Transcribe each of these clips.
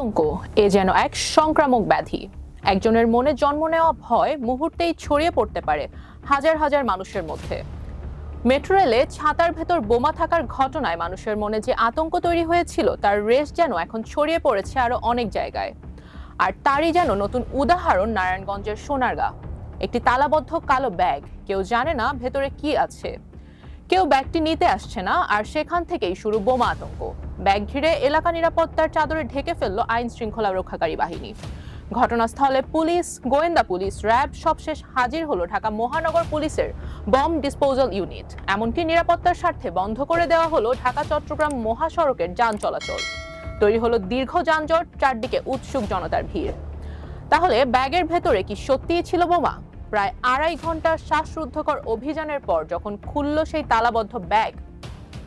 আতঙ্ক এ যেন এক সংক্রামক ব্যাধি। একজনের মনে জন্ম নেওয়া ভয় মুহূর্তেই ছড়িয়ে পড়তে পারে হাজার হাজার মানুষের মধ্যে। মেট্রো রেলে ছাতার ভেতর বোমা থাকার ঘটনায় মানুষের মনে যে আতঙ্ক তৈরি হয়েছিল তার রেশ যেন এখন ছড়িয়ে পড়েছে আরো অনেক জায়গায়। আর তারই যেন নতুন উদাহরণ নারায়ণগঞ্জের সোনারগাঁ। একটি তালাবদ্ধ কালো ব্যাগ, কেউ জানে না ভেতরে কি আছে, কেউ ব্যাগটি নিতে আসছে না, আর সেখান থেকেই শুরু বোমা আতঙ্ক। ব্যাগ ঘিরে এলাকা নিরাপত্তার চাদরে ঢেকে ফেলল আইন শৃঙ্খলা রক্ষাকারী বাহিনী। ঘটনাস্থলে পুলিশ, গোয়েন্দা পুলিশ, র্যাব সবশেষ হাজির হলো ঢাকা মহানগর পুলিশের বম্ব ডিসপোজাল ইউনিট। এমনকি নিরাপত্তার স্বার্থে বন্ধ করে দেওয়া হলো ঢাকা চট্টগ্রাম মহাসড়কের যান চলাচল। তৈরি হলো দীর্ঘ যানজট, চারদিকে উৎসুক জনতার ভিড়। তাহলে ব্যাগের ভেতরে কি সত্যিই ছিল বোমা? প্রায় 2.5 ঘন্টার শ্বাসরুদ্ধকর অভিযানের পর যখন খুলল সেই তালাবদ্ধ ব্যাগ,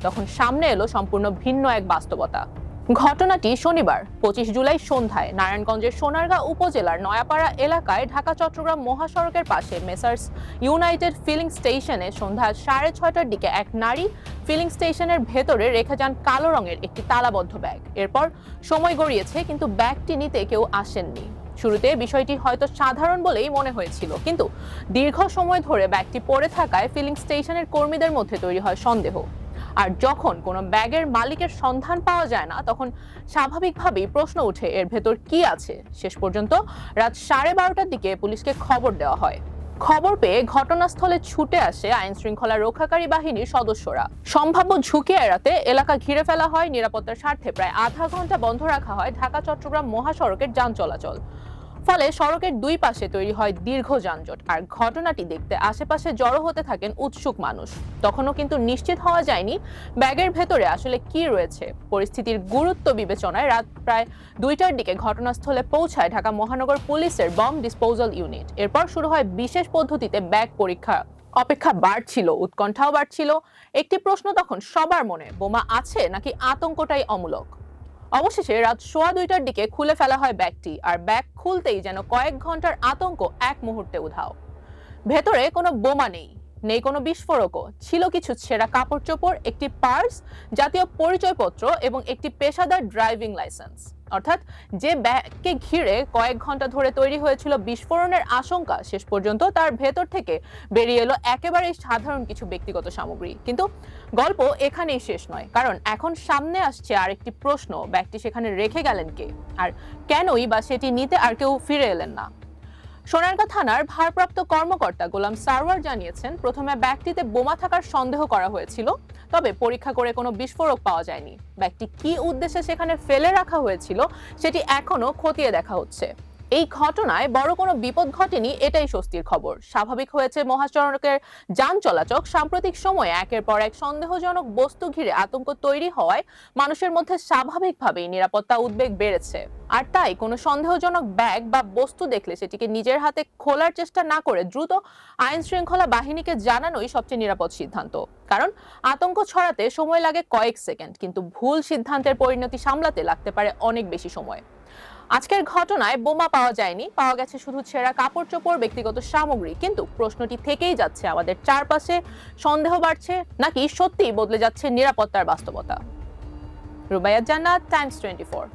তখন সামনে এলো সম্পূর্ণ ভিন্ন এক বাস্তবতা। ঘটনাটি শনিবার 25 জুলাই সন্ধ্যায় নারায়ণগঞ্জের সোনারগাঁ উপজেলার নয়াপাড়া এলাকায় ঢাকা চট্টগ্রাম মহাসড়কের পাশে মেসার্স ইউনাইটেড ফিলিং স্টেশনে সন্ধ্যা 6:30টার দিকে এক নারী ফিলিং স্টেশনের ভেতরে রেখে যান কালো রঙের একটি তালাবদ্ধ ব্যাগ। এরপর সময় গড়িয়েছে, কিন্তু ব্যাগটি নিতে কেউ আসেননি। শুরুতে বিষয়টি হয়তো সাধারণ বলেই মনে হয়েছিল, কিন্তু দীর্ঘ সময় ধরে ব্যাগটি পড়ে থাকায় ফিলিং স্টেশনের কর্মীদের মধ্যে তৈরি হয় সন্দেহ। আর যখন কোনো ব্যাগের মালিকের সন্ধান পাওয়া যায় না, তখন স্বাভাবিকভাবেই প্রশ্ন ওঠে এর ভেতর কি আছে। শেষ পর্যন্ত রাত 12:30টার দিকে পুলিশকে খবর দেওয়া হয়। খবর পেয়ে ঘটনাস্থলে ছুটে আসে আইন শৃঙ্খলা রক্ষাকারী বাহিনীর সদস্যরা। সম্ভাব্য ঝুঁকি এড়াতে এলাকা ঘিরে ফেলা হয়। নিরাপত্তার স্বার্থে প্রায় আধা ঘন্টা বন্ধ রাখা হয় ঢাকা চট্টগ্রাম মহাসড়কের যান চলাচল। ফলে সড়কের দুই পাশে তৈরি হয় দীর্ঘ যানজট, আর ঘটনাটি দেখতে আশেপাশে জড়ো হতে থাকেন উৎসুক মানুষ। তখনও কিন্তু নিশ্চিত হওয়া যায়নি ব্যাগের ভেতরে আসলে কি রয়েছে। পরিস্থিতির গুরুত্ব বিবেচনায় রাত প্রায় 2টার দিকে ঘটনাস্থলে পৌঁছায় ঢাকা মহানগর পুলিশের বম্ব ডিসপোজাল ইউনিট। এরপর শুরু হয় বিশেষ পদ্ধতিতে ব্যাগ পরীক্ষা। অপেক্ষা বাড়ছিল, উৎকণ্ঠাও বাড়ছিল। একটি প্রশ্ন তখন সবার মনে, বোমা আছে নাকি আতঙ্কটাই অমূলক? অবশেষে রাত 2:15টার দিকে খুলে ফেলা হয় ব্যাগটি, আর ব্যাগ খুলতেই যেন কয়েক ঘন্টার আতঙ্ক এক মুহূর্তে উধাও। ভেতরে কোনো বোমা নেই, নেই কোনো বিস্ফোরকও। ছিল কিছু ছেঁড়া কাপড় চোপড়, একটি পার্স, জাতীয় পরিচয়পত্র এবং একটি পেশাদার ড্রাইভিং লাইসেন্স। অর্থাৎ যে ব্যাগকে ঘিরে কয়েক ঘন্টা ধরে তৈরি হয়েছিল বিস্ফোরণের আশঙ্কা, শেষ পর্যন্ত তার ভেতর থেকে বেরিয়ে এলো একেবারেই সাধারণ কিছু ব্যক্তিগত সামগ্রী। কিন্তু গল্প এখানেই শেষ নয়, কারণ এখন সামনে আসছে আরেকটি প্রশ্ন, ব্যাগটি সেখানে রেখে গেলেন কে, আর কেনই বা সেটি নিতে আর কেউ ফিরে এলেন না। সোনারগাঁ থানার ভারপ্রাপ্ত কর্মকর্তা গোলাম সারওয়ার জানিয়েছেন, প্রথমে ব্যাগটিতে বোমা থাকার সন্দেহ করা হয়েছিল, তবে পরীক্ষা করে কোনো বিস্ফোরক পাওয়া যায়নি। ব্যাগটি কি উদ্দেশ্যে সেখানে ফেলে রাখা হয়েছিল সেটি এখনো খতিয়ে দেখা হচ্ছে। এই ঘটনায় বড় কোনো বিপদ ঘটেনি, এটাই স্বস্তির খবর। স্বাভাবিক হয়েছে মহাসড়কের যান চলাচল। সাম্প্রতিক সময়ে একের পর এক সন্দেহজনক বস্তু ঘিরে আতঙ্ক তৈরি হওয়ায় মানুষের মধ্যে স্বাভাবিকভাবেই নিরাপত্তা উদ্বেগ বেড়েছে। আর তাই কোনো সন্দেহজনক ব্যাগ বা বস্তু দেখলে সেটিকে নিজের হাতে খোলার চেষ্টা না করে দ্রুত আইন শৃঙ্খলা বাহিনীকে জানানোই সবচেয়ে নিরাপদ সিদ্ধান্ত। কারণ আতঙ্ক ছড়াতে সময় লাগে কয়েক সেকেন্ড, কিন্তু ভুল সিদ্ধান্তের পরিণতি সামলাতে লাগতে পারে অনেক বেশি সময়। আজকের ঘটনায় বোমা পাওয়া যায়নি, পাওয়া গেছে শুধু ছেঁড়া কাপড় চোপড়, ব্যক্তিগত সামগ্রী। কিন্তু প্রশ্নটি থেকেই যাচ্ছে, আমাদের চারপাশে সন্দেহ বাড়ছে নাকি সত্যিই বদলে যাচ্ছে নিরাপত্তার বাস্তবতা? রুবাইয়াত জান্নাত, টাইমস 24।